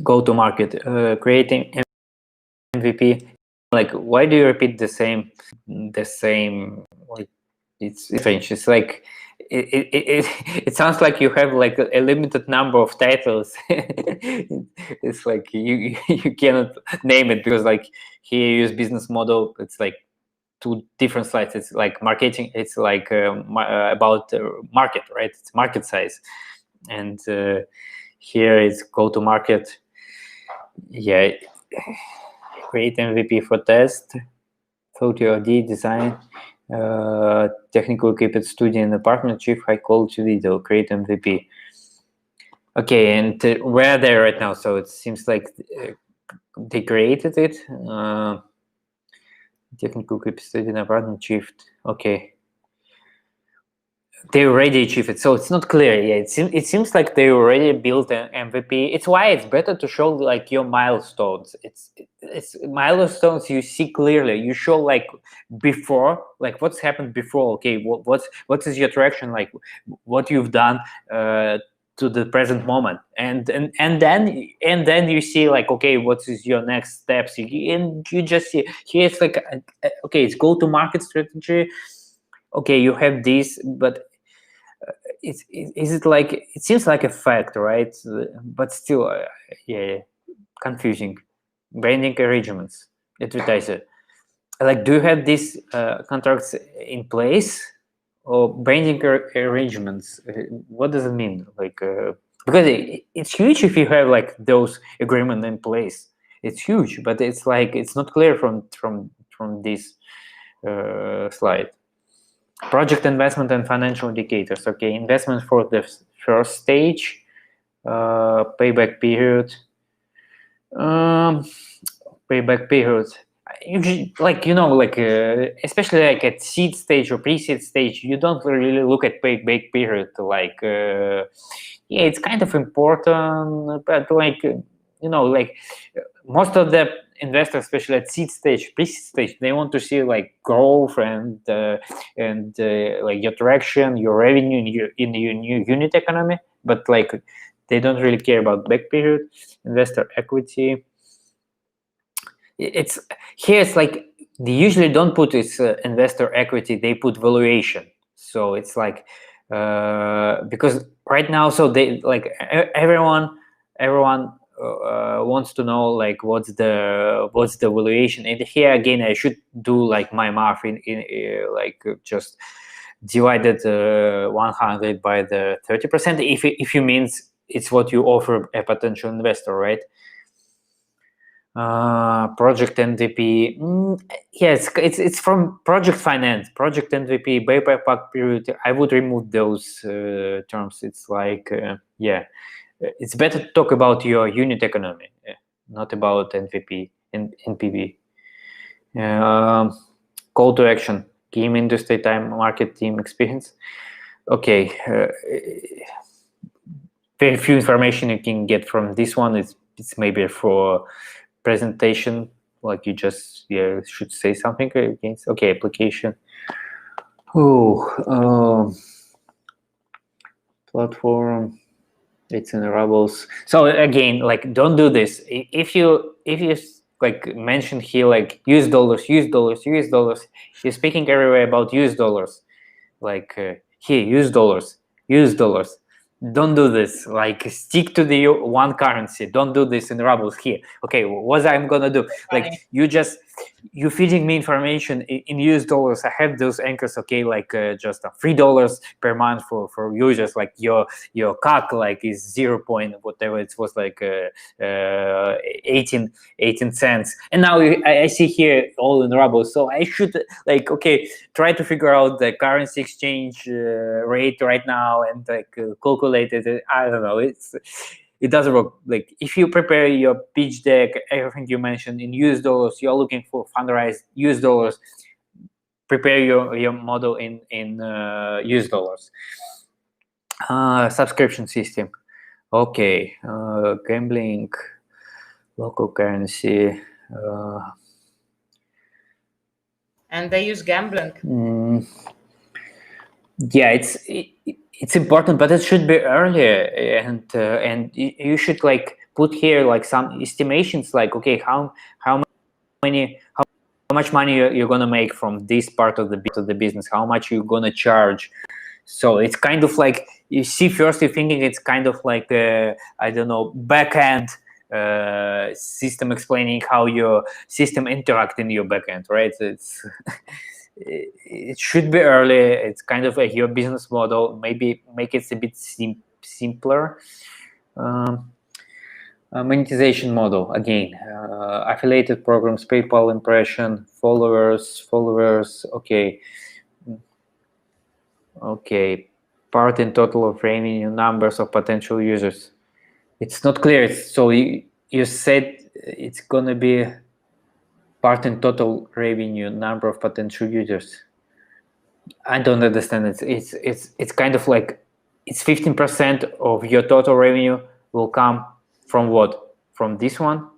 go to market, creating MVP. Like, why do you repeat the same? Like, it's strange. It's like it sounds like you have like a limited number of titles. It's like you cannot name it, because like here you use business model. It's like 2 different slides. It's like marketing. It's like about market, right? It's market size, and here it's go to market. Yeah. Create MVP for test, photo ID, design, technical equipment, studio and apartment, chief, high quality video, create MVP. Okay, and where are they right now? So it seems like they created it. Technical equipment, studio and apartment, chief. Okay. They already achieved it, so it's not clear. Yeah, it seems like they already built an MVP. It's why it's better to show like your milestones. It's milestones you see clearly. You show like before, like what's happened before. Okay, what is your traction, like what you've done to the present moment, and then you see like, okay, what is your next steps, and you just see here it's like okay, it's go to market strategy. Okay, you have this, but is it like, it seems like a fact, right? But still, yeah, confusing. Branding arrangements, advertiser. Like, do you have these contracts in place, or branding arrangements? What does it mean? Like, because it's huge if you have like those agreements in place. it's huge, but it's like it's not clear from this slide. Project investment and financial indicators. Okay, investment for the first stage, payback period. Payback period. Usually, like especially like at seed stage or pre-seed stage, you don't really look at payback period. Like, yeah, it's kind of important, but like like most of the investors, especially at seed stage, pre-seed stage, they want to see like growth and like your traction, your revenue in your new unit economy, but like they don't really care about back period. Investor equity. It's here. It's like they usually don't put its investor equity. They put valuation. So it's like because right now, so they like everyone wants to know like what's the valuation. And here again, I should do like my math in like just divided 100 by the 30%. If you means it's what you offer a potential investor, right? Project MVP. Yes, it's from project finance. Project MVP, payback period. I would remove those terms. It's like yeah, it's better to talk about your unit economy, not about MVP and NPV. Call to action: game industry, time, market, team, experience. Okay, very few information you can get from this one. It's maybe for presentation, like you just should say something against. Okay, application. Platform. It's in Rebels. So again, like don't do this. If you like mention here like US dollars, you're speaking everywhere about US dollars. Like here, US dollars. Don't do this. Like stick to the one currency. Don't do this in rubles here. Okay, what I'm gonna do? Like you feeding me information in US dollars. I have those anchors. Okay, like just $3 per month for users. Like your CAC like is 0 point whatever it was like 18 cents. And now I see here all in rubles. So I should like okay try to figure out the currency exchange rate right now and like calculate it. I don't know. It doesn't work. Like if you prepare your pitch deck, everything you mentioned in US dollars, you're looking for fundraised US dollars. Prepare your model in US dollars. Subscription system. Okay, gambling, local currency. And they use gambling. Yeah, it's important, but it should be earlier, and you should like put here like some estimations, like okay, how much money you're gonna make from this part of the business, how much you're gonna charge. So it's kind of like you see first you're thinking it's kind of like I don't know, backend system explaining how your system interact in your backend, right? It's it should be early. It's kind of your business model. Maybe make it a bit simpler. Monetization model again. Affiliated programs, PayPal impression, followers. Okay, part in total of revenue, numbers of potential users. It's not clear. So you said it's gonna be part in total revenue, number of potential users. I don't understand it. It's kind of like it's 15% of your total revenue will come from what? From this one,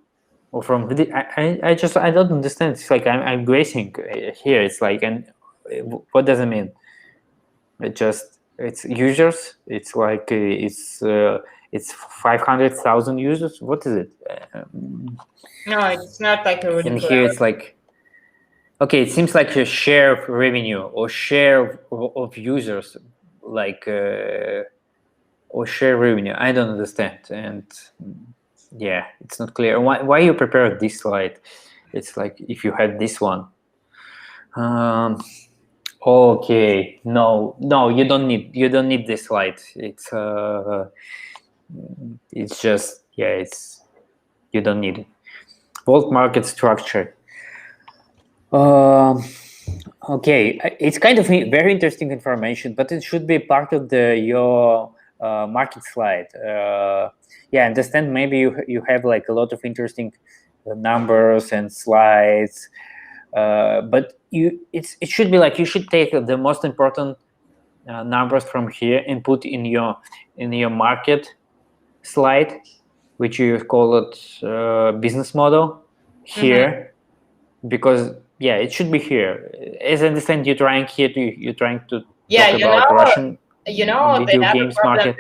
or from the, I don't understand. It's like I'm guessing here. It's like, and what does it mean? It's users. It's like it's 500,000 users. What is it? No, it's not like a really. And here it's like. Okay, it seems like a share of revenue or share of users, like or share revenue. I don't understand, and yeah, it's not clear. Why you prepared this slide? It's like if you had this one. Okay, no, you don't need this slide. It's just you don't need it. vault market structure. Okay, it's kind of very interesting information, but it should be part of your market slide. Yeah, I understand. Maybe you have like a lot of interesting numbers and slides, but it should be like you should take the most important numbers from here and put in your market slide, which you call it business model here, because yeah, it should be here. As I understand, you're trying to talk about Russian video games market,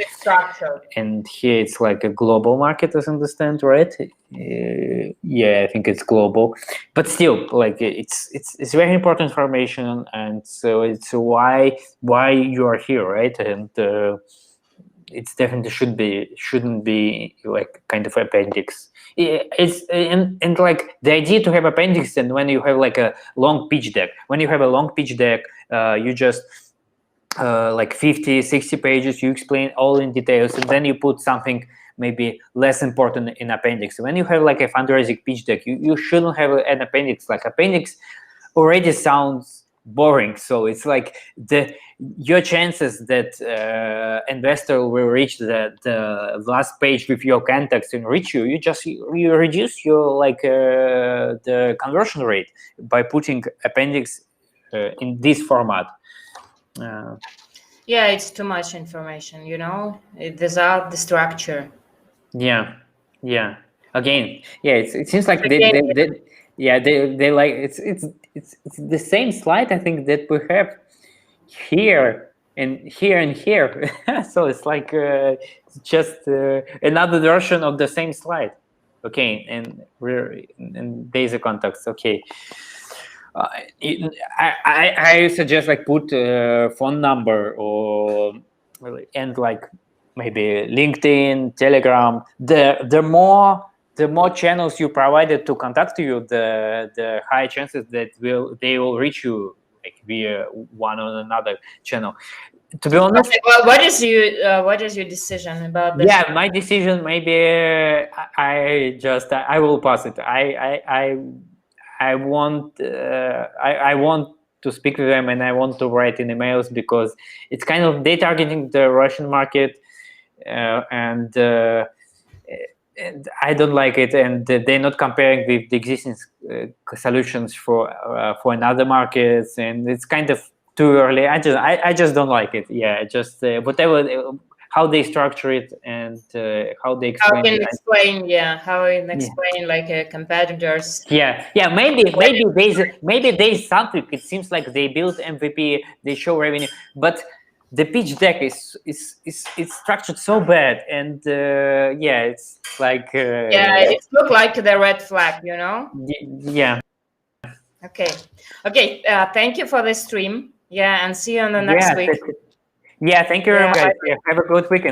and here it's like a global market, as I understand, right? Yeah, I think it's global, but still, like it's very important information, and so it's why you are here, right? And it's definitely shouldn't be like kind of appendix. It's and like the idea to have appendix, and when you have like a long pitch deck, you just like 50-60 pages, you explain all in details, and then you put something maybe less important in appendix. When you have like a fundraising pitch deck, you shouldn't have an appendix. Like appendix already sounds boring, so it's like your chances that investor will reach the last page with your contacts and reach you, you reduce your like the conversion rate by putting appendix in this format. Yeah, it's too much information, without the structure. Yeah. Again, yeah, it seems like they like it's the same slide, I think, that we have here and here and here. So it's like just another version of the same slide. Okay, and there's a context. Okay. I suggest like put phone number and like maybe LinkedIn, Telegram. The more channels you provided to contact you, the higher chances that they will reach you like via one or another channel. To be honest, okay, well, what is your decision about this? Yeah, my decision, maybe I will pass it. I want to speak with them, and I want to write in emails, because it's kind of they targeting the Russian market, and I don't like it, and they're not comparing with the existing solutions for another markets, and it's kind of too early. I just don't like it. Yeah, just whatever. How they structure it, and how they explain like competitors. Yeah, maybe there's something. It seems like they build MVP, they show revenue, but the pitch deck is structured so bad, and yeah, it's like it looks like the red flag, Yeah. Okay. Thank you for the stream. Yeah, and see you on the next week. Yeah, thank you very much. Have a good weekend.